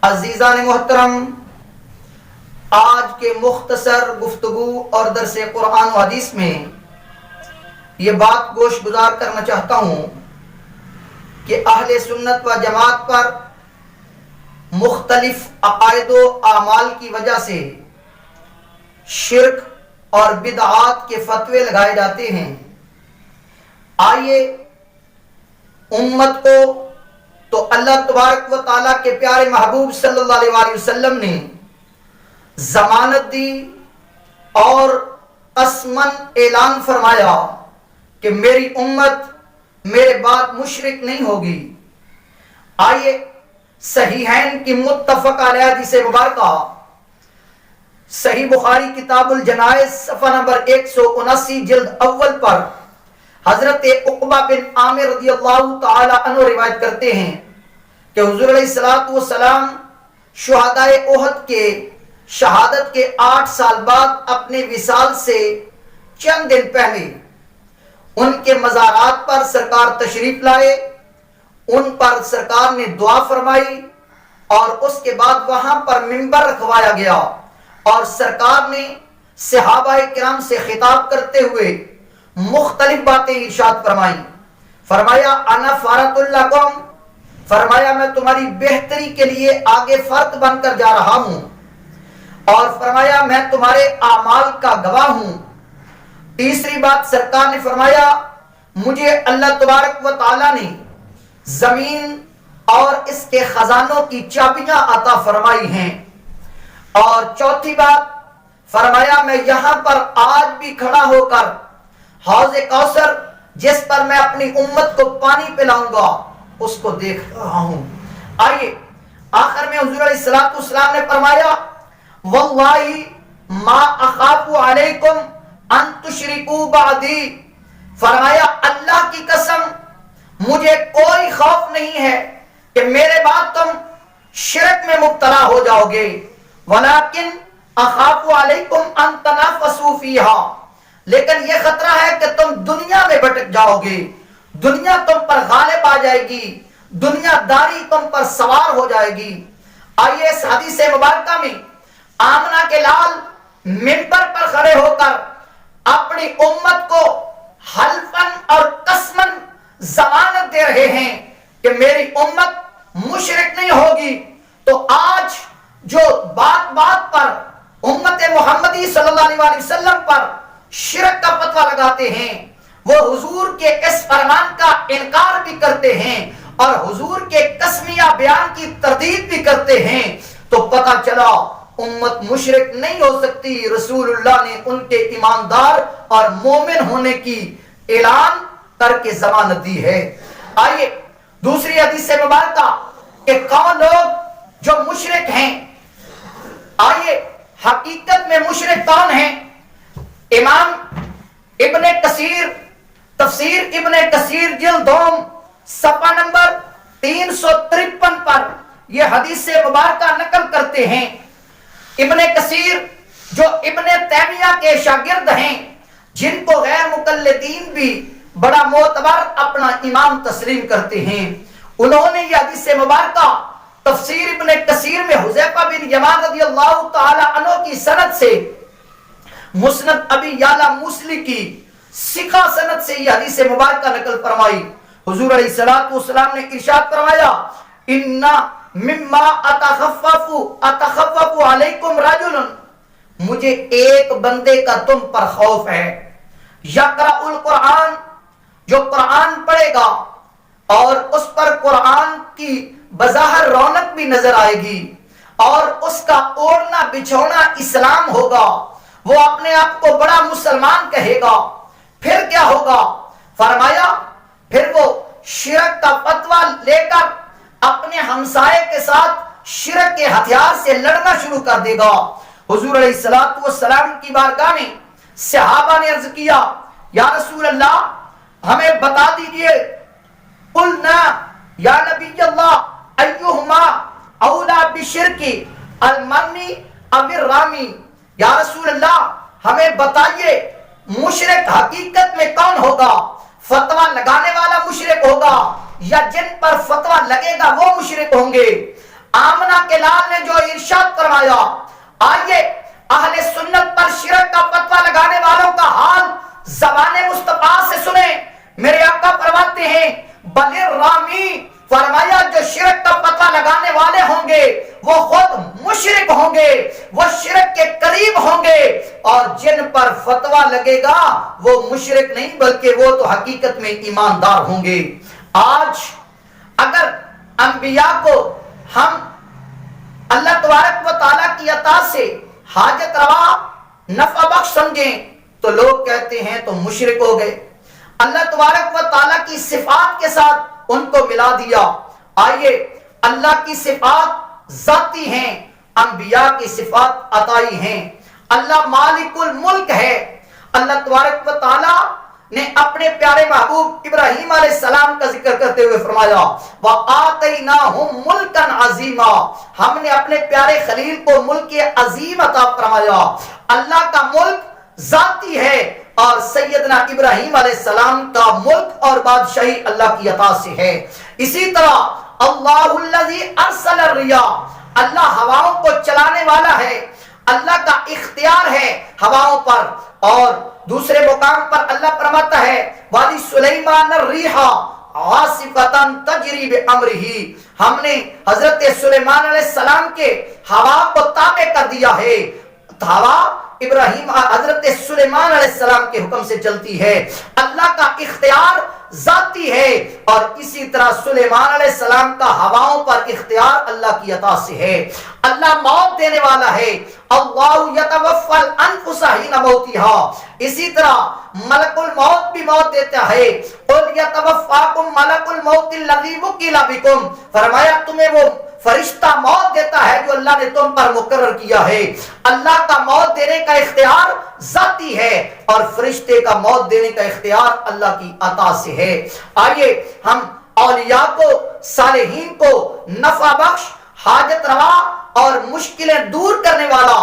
عزیزان محترم، آج کے مختصر گفتگو اور درس قرآن و حدیث میں یہ بات گوش گزار کرنا چاہتا ہوں کہ اہل سنت و جماعت پر مختلف عقائد و اعمال کی وجہ سے شرک اور بدعات کے فتوے لگائے جاتے ہیں۔ آئیے امت کو تو اللہ تبارک و تعالیٰ کے پیارے محبوب صلی اللہ علیہ وآلہ وسلم نے ضمانت دی اور قسماً اعلان فرمایا کہ میری امت میرے بعد مشرک نہیں ہوگی۔ آئیے صحیحین کی متفق علیہ حدیث مبارکہ صحیح بخاری کتاب الجنائز صفحہ نمبر 179 جلد اول پر حضرت عقبہ بن عامر رضی اللہ تعالی عنہ روایت کرتے ہیں کہ حضور علیہ الصلوۃ والسلام شہداء احد کے شہادت کے 8 سال بعد اپنے وصال سے چند دن پہلے ان کے مزارات پر سرکار تشریف لائے، ان پر سرکار نے دعا فرمائی اور اس کے بعد وہاں پر منبر رکھوایا گیا اور سرکار نے صحابہ کرام سے خطاب کرتے ہوئے مختلف باتیں ارشاد فرمائیں۔ فرمایا انا فارۃ لکم، فرمایا میں تمہاری بہتری کے لیے آگے فرد بن کر جا رہا ہوں، اور فرمایا میں تمہارے اعمال کا گواہ ہوں۔ تیسری بات سرکار نے فرمایا مجھے اللہ تبارک و تعالیٰ نے زمین اور اس کے خزانوں کی چابیاں عطا فرمائی ہیں۔ اور چوتھی بات فرمایا میں یہاں پر آج بھی کھڑا ہو کر حوض کوثر جس پر میں اپنی امت کو پانی پلاؤں گا اس کو دیکھ رہا ہوں۔ آئیے آخر میں حضور علیہ الصلوۃ والسلام نے فرمایا واللہ ما اخاف علیکم ان تشرکوا بعدی، فرمایا اللہ کی قسم مجھے کوئی خوف نہیں ہے کہ میرے بعد تم شرک میں مبتلا ہو جاؤ گے، ولیکن اخاف علیکم ان تنافسوا فیہا، لیکن یہ خطرہ ہے کہ تم دنیا میں بھٹک جاؤ گے، دنیا تم پر غالب آ جائے گی، دنیا داری تم پر سوار ہو جائے گی۔ آئیے اس حدیث مبارکہ میں آمنہ کے لال منبر پر کھڑے ہو کر اپنی امت کو حلفاً اور قسماً ضمانت دے رہے ہیں کہ میری امت مشرک نہیں ہوگی۔ تو آج جو بات بات پر امت محمدی صلی اللہ علیہ وآلہ وسلم پر شرک کا فتویٰ لگاتے ہیں، وہ حضور کے اس فرمان کا انکار بھی کرتے ہیں اور حضور کے قسمیہ بیان کی تردید بھی کرتے ہیں، تو پتہ چلا امت مشرک نہیں ہو سکتی۔ رسول اللہ نے ان کے ایماندار اور مومن ہونے کی اعلان کر کے ضمانت دی ہے۔ آئیے دوسری حدیث مبارکہ کہ کون لوگ جو مشرک ہیں، آئیے حقیقت میں مشرک کون ہیں؟ امام ابن کثیر تفسیر ابن کثیر جلد 2 صفحہ نمبر 353 پر یہ حدیث مبارکہ نقل کرتے ہیں۔ ابن کثیر جو ابن تیمیہ کے شاگرد ہیں، جن کو غیر مقلدین بھی بڑا معتبر اپنا امام تسلیم کرتے ہیں، انہوں نے یہ حدیث مبارکہ تفسیر ابن کثیر میں حذیفہ بن یمان رضی اللہ تعالی عنہ کی سند سے مسند ابی یعلا موصلی کی ثقہ سند سے یہ حدیث مبارکہ نقل فرمائی۔ حضور علیہ الصلوۃ والسلام نے ارشاد فرمایا ان مما اتخفف علیکم رجل، مجھے ایک بندے کا تم پر خوف ہے، یقرأ القرآن، جو قرآن پڑھے گا اور اس پر قرآن کی بظاہر رونق بھی نظر آئے گی اور اس کا اوڑھنا بچھونا اسلام ہوگا، وہ اپنے آپ کو بڑا مسلمان کہے گا، پھر کیا ہوگا؟ فرمایا پھر وہ شرک کا فتویٰ لے کر اپنے ہمسائے کے ساتھ شرک کے ہتھیار سے لڑنا شروع کر دے گا۔ حضور علیہ الصلوۃ والسلام کی بارگاہ میں صحابہ نے عرض کیا یا رسول اللہ ہمیں بتا دیجئے، قلنا یا نبی اللہ ایہما اولا بشرک المرمی او الرامی، یا رسول اللہ ہمیں بتائیے مشرک حقیقت میں کون ہوگا؟ فتویٰ لگانے والا مشرک ہوگا یا جن پر فتویٰ لگے گا وہ مشرک ہوں گے؟ آمنہ کے لال نے جو ارشاد فرمایا، آئیے اہل سنت پر شرک کا فتویٰ لگانے والوں کا حال زبان مصطفیٰ سے سنیں۔ میرے آقا فرماتے ہیں بل الرامی، فرمایا جو شرک کا فتویٰ لگانے والے ہوں گے وہ خود مشرک ہوں گے، وہ شرک کے قریب ہوں گے، اور جن پر فتویٰ لگے گا وہ مشرک نہیں بلکہ وہ تو حقیقت میں ایماندار ہوں گے۔ آج اگر انبیاء کو ہم اللہ تبارک و تعالیٰ کی عطا سے حاجت روا نفع بخش سمجھیں تو لوگ کہتے ہیں تو مشرک ہو گئے۔ اللہ تبارک و تعالیٰ کی صفات کے ساتھ ان کو ملا دیا۔ آئیے اللہ کی صفات ذاتی ہیں، انبیاء کی صفات عطائی ہیں۔ اللہ مالک الملک ہے۔ اللہ تبارک و تعالیٰ نے اپنے پیارے محبوب ابراہیم علیہ السلام کا ذکر کرتے ہوئے فرمایا وَآتَيْنَاهُمْ مُلْكًا عَظِيمًا، ہم نے اپنے پیارے خلیل کو ملک عظیم عطا فرمایا۔ اللہ کا ملک ذاتی ہے اور سیدنا ابراہیم علیہ السلام کا ملک اور بادشاہی اللہ کی عطا سے ہے۔ اسی طرح اللہ الذی ارسل الرياح، اللہ ہواؤں کو چلانے والا ہے، اللہ کا اختیار ہے ہواؤں پر۔ اور دوسرے مقام پر اللہ فرماتا ہے وَلِسُلَيْمَانَ الرِّيحَ عَاصِفَةً تَجْرِي بِأَمْرِهِ، ہم نے حضرت سلیمان علیہ السلام کے ہوا کو تابع کر دیا ہے۔ ہوا ابراہیم حضرت سلیمان علیہ السلام کے حکم سے چلتی ہے۔ اللہ کا اختیار ذاتی ہے اور اسی طرح سلیمان علیہ السلام کا ہواؤں پر اختیار اللہ کی عطا سے ہے۔ اللہ موت دینے والا ہے، اللہ یتوفی الانفس حین موتها، اسی طرح ملک الموت بھی موت دیتا ہے۔ قل یتوفاکم ملک الموت الذی وکل بکم، فرمایا تمہیں وہ فرشتہ موت دیتا ہے جو اللہ نے تم پر مقرر کیا ہے۔ اللہ کا موت دینے کا اختیار ذاتی ہے اور فرشتے کا موت دینے کا اختیار اللہ کی عطا سے ہے۔ آئیے ہم اولیاء کو، صالحین کو نفع بخش، حاجت روا اور مشکلیں دور کرنے والا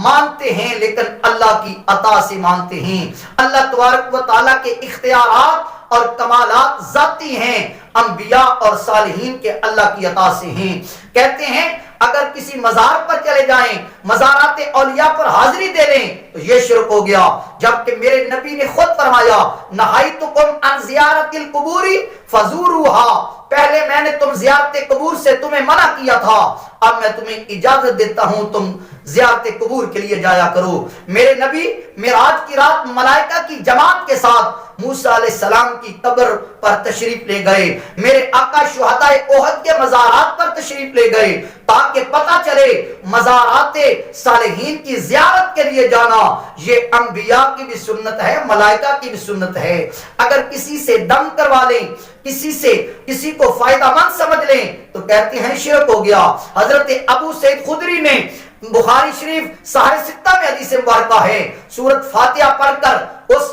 مانتے ہیں، لیکن اللہ کی عطا سے مانتے ہیں۔ اللہ تبارک و تعالیٰ کے اختیارات اور کمالات ذاتی ہیں، انبیاء اور صالحین کے اللہ کی عطا سے ہیں۔ کہتے ہیں اگر کسی مزار پر چلے جائیں، مزارات اولیاء پر حاضری دے لیں تو یہ شرک ہو گیا، جبکہ میرے نبی نے خود فرمایا نہایتکم عن زیارت القبور فزوروها، پہلے میں نے تم زیارت قبور سے تمہیں منع کیا تھا، اب میں تمہیں اجازت دیتا ہوں تم زیارت قبور کے لیے جایا کرو۔ میرے نبی معراج کی رات ملائکہ کی جماعت کے ساتھ موسیٰ علیہ السلام کی قبر پر تشریف لے گئے، میرے آقا شہداء احد کے مزارات پر تشریف لے گئے تاکہ پتہ چلے مزارات صالحین کی زیارت کے لیے جانا یہ انبیاء کی بھی سنت ہے، ملائکہ کی بھی سنت ہے۔ اگر کسی سے دم کروا لیں، کسی کو فائدہ مند سمجھ لیں تو کہتے ہیں شرک ہو گیا۔ حضرت ابو سعید خدری نے بخاری شریف صحیح ستہ میں حدیث مبارکہ ہے، سورۃ فاتحہ پڑھ کر اس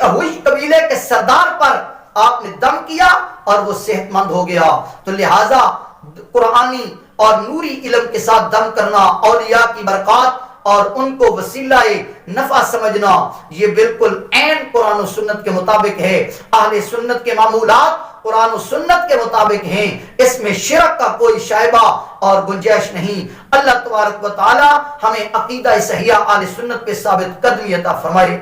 ہوئی قبیلے کے سردار پر آپ نے دم کیا اور وہ صحت مند ہو گیا۔ تو لہٰذا قرآنی اور نوری علم کے ساتھ دم کرنا، اولیاء کی برکات اور ان کو وسیلہ نفع سمجھنا، یہ بالکل عین قرآن و سنت کے مطابق ہے۔ اہل سنت کے معمولات قرآن و سنت کے مطابق ہیں، اس میں شرک کا کوئی شائبہ اور گنجائش نہیں۔ اللہ تبارک و تعالی ہمیں عقیدہ صحیحہ اہل سنت پہ ثابت قدمی عطا فرمائے۔